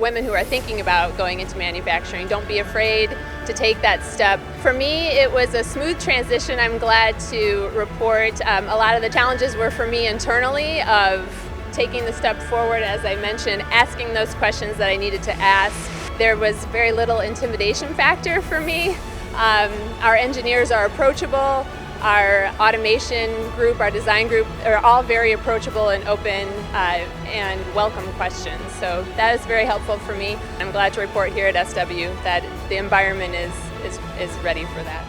women who are thinking about going into manufacturing. Don't be afraid to take that step. For me, it was a smooth transition. I'm glad to report a lot of the challenges were for me internally of taking the step forward, as I mentioned, asking those questions that I needed to ask. There was very little intimidation factor for me. Our engineers are approachable. Our automation group, our design group are all very approachable and open and welcome questions. So that is very helpful for me. I'm glad to report here at SW that the environment is ready for that.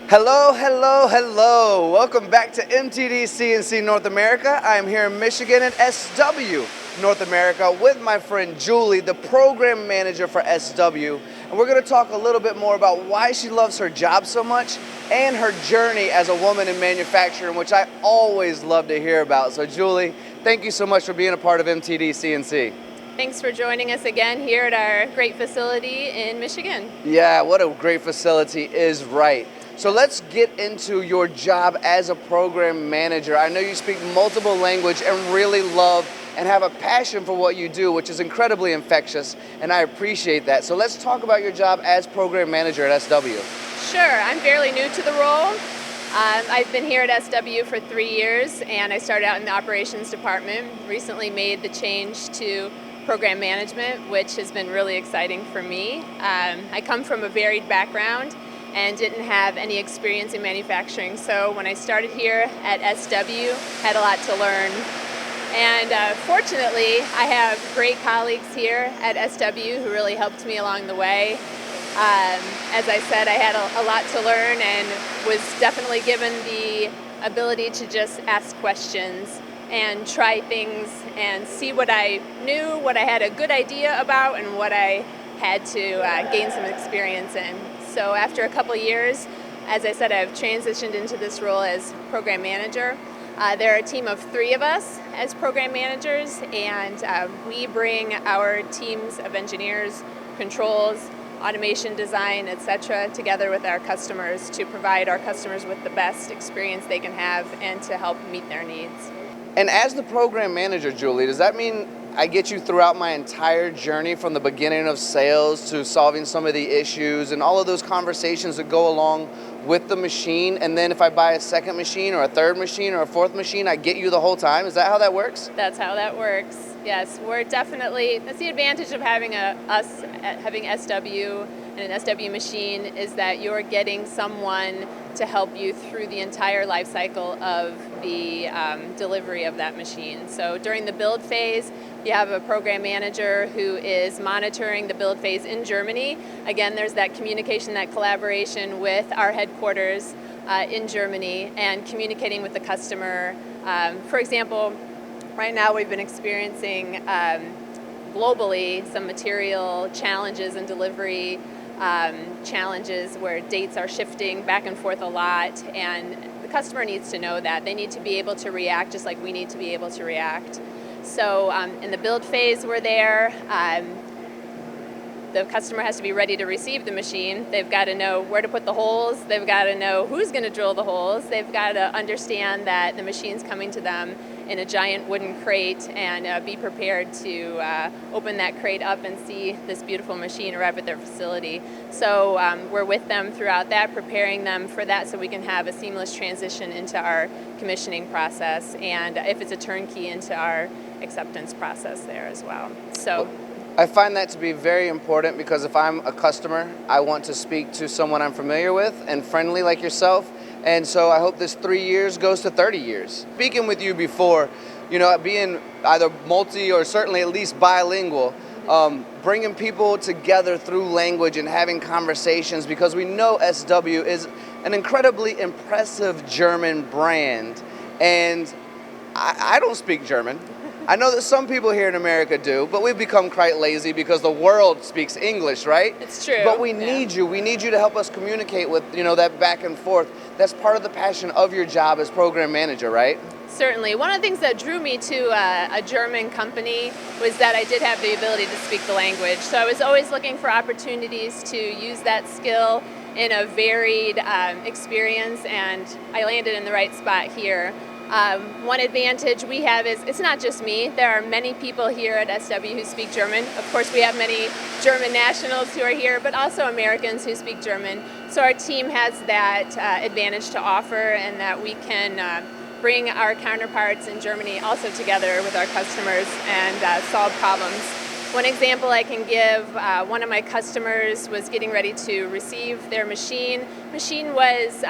Hello, hello, hello. Welcome back to MTD CNC North America. I am here in Michigan at SW North America with my friend Julie, the program manager for SW. And we're going to talk a little bit more about why she loves her job so much and her journey as a woman in manufacturing, which I always love to hear about. So Julie, thank you so much for being a part of MTD CNC. Thanks for joining us again here at our great facility in Michigan. Yeah, what a great facility is right. So let's get into your job as a program manager. I know you speak multiple languages and really love and have a passion for what you do, which is incredibly infectious, and I appreciate that. So let's talk about your job as program manager at SW. Sure, I'm fairly new to the role. I've been here at SW for 3 years, and I started out in the operations department. Recently made the change to program management, which has been really exciting for me. I come from a varied background and didn't have any experience in manufacturing. So when I started here at SW, had a lot to learn. And fortunately, I have great colleagues here at SW who really helped me along the way. As I said, I had a lot to learn and was definitely given the ability to just ask questions and try things and see what I knew, what I had a good idea about, and what I had to gain some experience in. So after a couple years, as I said, I've transitioned into this role as program manager. There are a team of 3 of us as program managers, and we bring our teams of engineers, controls, automation design, etc., together with our customers to provide our customers with the best experience they can have and to help meet their needs. And as the program manager, Julie, does that mean I get you throughout my entire journey from the beginning of sales to solving some of the issues and all of those conversations that go along with the machine? And then if I buy a second machine or a third machine or a fourth machine, I get you the whole time? Is that how that works? That's how that works. Yes, we're definitely, that's the advantage of having having SW and an SW machine is that you're getting someone to help you through the entire life cycle of the delivery of that machine. So during the build phase, you have a program manager who is monitoring the build phase in Germany. Again, there's that communication, that collaboration with our headquarters in Germany and communicating with the customer. For example, right now we've been experiencing globally some material challenges and delivery challenges where dates are shifting back and forth a lot, and the customer needs to know that. They need to be able to react just like we need to be able to react. So in the build phase, we're there. The customer has to be ready to receive the machine. They've got to know where to put the holes. They've got to know who's going to drill the holes. They've got to understand that the machine's coming to them in a giant wooden crate and be prepared to open that crate up and see this beautiful machine arrive at their facility. So we're with them throughout that, preparing them for that so we can have a seamless transition into our commissioning process, and if it's a turnkey, into our acceptance process there as well. So I find that to be very important because if I'm a customer, I want to speak to someone I'm familiar with and friendly like yourself. And so I hope this 3 years goes to 30 years. Speaking with you before, you know, being either multi or certainly at least bilingual, bringing people together through language and having conversations, because we know SW is an incredibly impressive German brand. And I don't speak German. I know that some people here in America do, but we've become quite lazy because the world speaks English, right? It's true. But we need you. We need you to help us communicate with, you know, that back and forth. That's part of the passion of your job as program manager, right? Certainly. One of the things that drew me to a German company was that I did have the ability to speak the language. So I was always looking for opportunities to use that skill in a varied experience, and I landed in the right spot here. One advantage we have is it's not just me. There are many people here at SW who speak German. Of course, we have many German nationals who are here, but also Americans who speak German. So our team has that advantage to offer, and that we can bring our counterparts in Germany also together with our customers and solve problems. One example I can give, one of my customers was getting ready to receive their machine. Machine was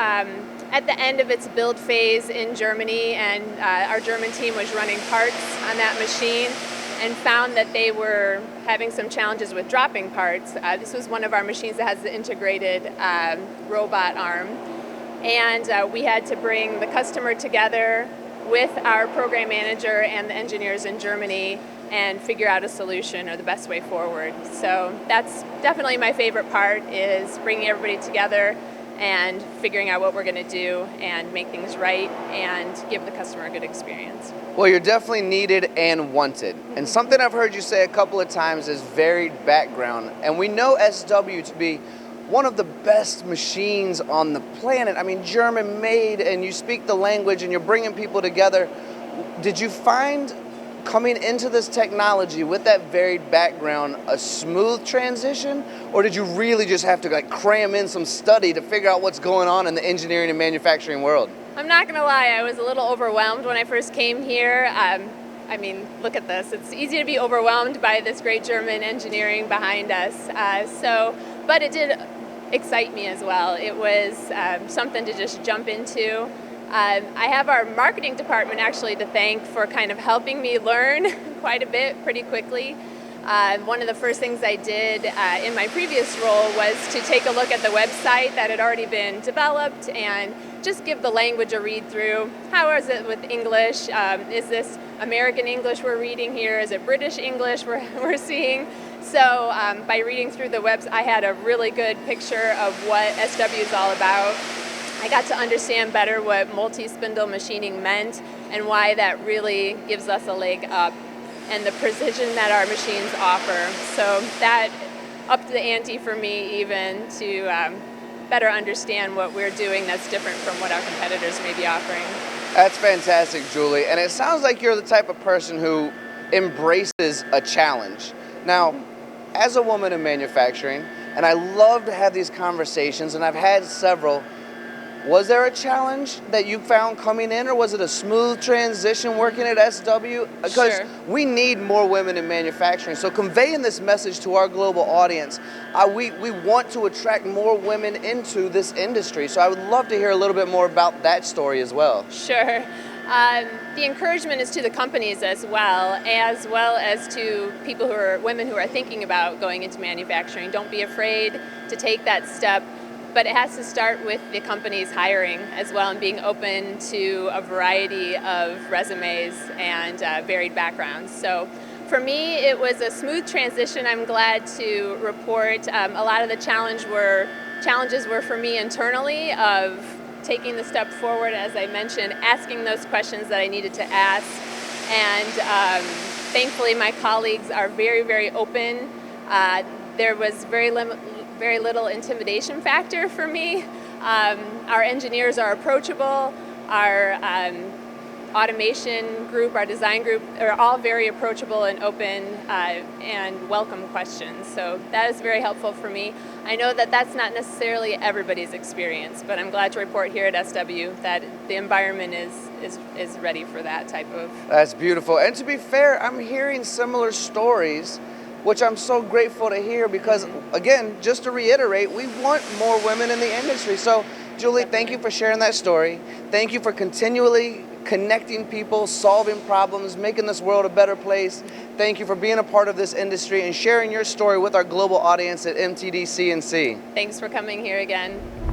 at the end of its build phase in Germany, and our German team was running parts on that machine and found that they were having some challenges with dropping parts. This was one of our machines that has the integrated robot arm. And we had to bring the customer together with our program manager and the engineers in Germany and figure out a solution or the best way forward. So that's definitely my favorite part, is bringing everybody together and figuring out what we're going to do and make things right and give the customer a good experience. Well, you're definitely needed and wanted. And something I've heard you say a couple of times is varied background. And we know SW to be one of the best machines on the planet. I mean, German made, and you speak the language and you're bringing people together. Did you find coming into this technology with that varied background a smooth transition, or did you really just have to cram in some study to figure out what's going on in the engineering and manufacturing world? I'm not going to lie, I was a little overwhelmed when I first came here. I mean, look at this. It's easy to be overwhelmed by this great German engineering behind us. But it did excite me as well. It was something to just jump into. I have our marketing department actually to thank for kind of helping me learn quite a bit pretty quickly. One of the first things I did in my previous role was to take a look at the website that had already been developed and just give the language a read through. How is it with English? Is this American English we're reading here? Is it British English we're seeing? So by reading through the website, I had a really good picture of what SW is all about. I got to understand better what multi-spindle machining meant and why that really gives us a leg up, and the precision that our machines offer. So that upped the ante for me even to better understand what we're doing that's different from what our competitors may be offering. That's fantastic, Julie. And it sounds like you're the type of person who embraces a challenge. Now, as a woman in manufacturing, and I love to have these conversations, and I've had several, was there a challenge that you found coming in, or was it a smooth transition working at SW? Because Sure. we need more women in manufacturing. So conveying this message to our global audience, we want to attract more women into this industry. So I would love to hear a little bit more about that story as well. Sure. The encouragement is to the companies as well as to people women who are thinking about going into manufacturing. Don't be afraid to take that step. But it has to start with the company's hiring as well, and being open to a variety of resumes and varied backgrounds. So for me, it was a smooth transition. I'm glad to report a lot of the challenges were for me internally, of taking the step forward, as I mentioned, asking those questions that I needed to ask. And thankfully, my colleagues are very, very open. There was very little intimidation factor for me. Our engineers are approachable. Our automation group, our design group, are all very approachable and open and welcome questions. So that is very helpful for me. I know that that's not necessarily everybody's experience, but I'm glad to report here at SW that the environment is ready for that type of... That's beautiful. And to be fair, I'm hearing similar stories, which I'm so grateful to hear, because, again, just to reiterate, we want more women in the industry. So, Julie, thank you for sharing that story. Thank you for continually connecting people, solving problems, making this world a better place. Thank you for being a part of this industry and sharing your story with our global audience at MTD CNC. Thanks for coming here again.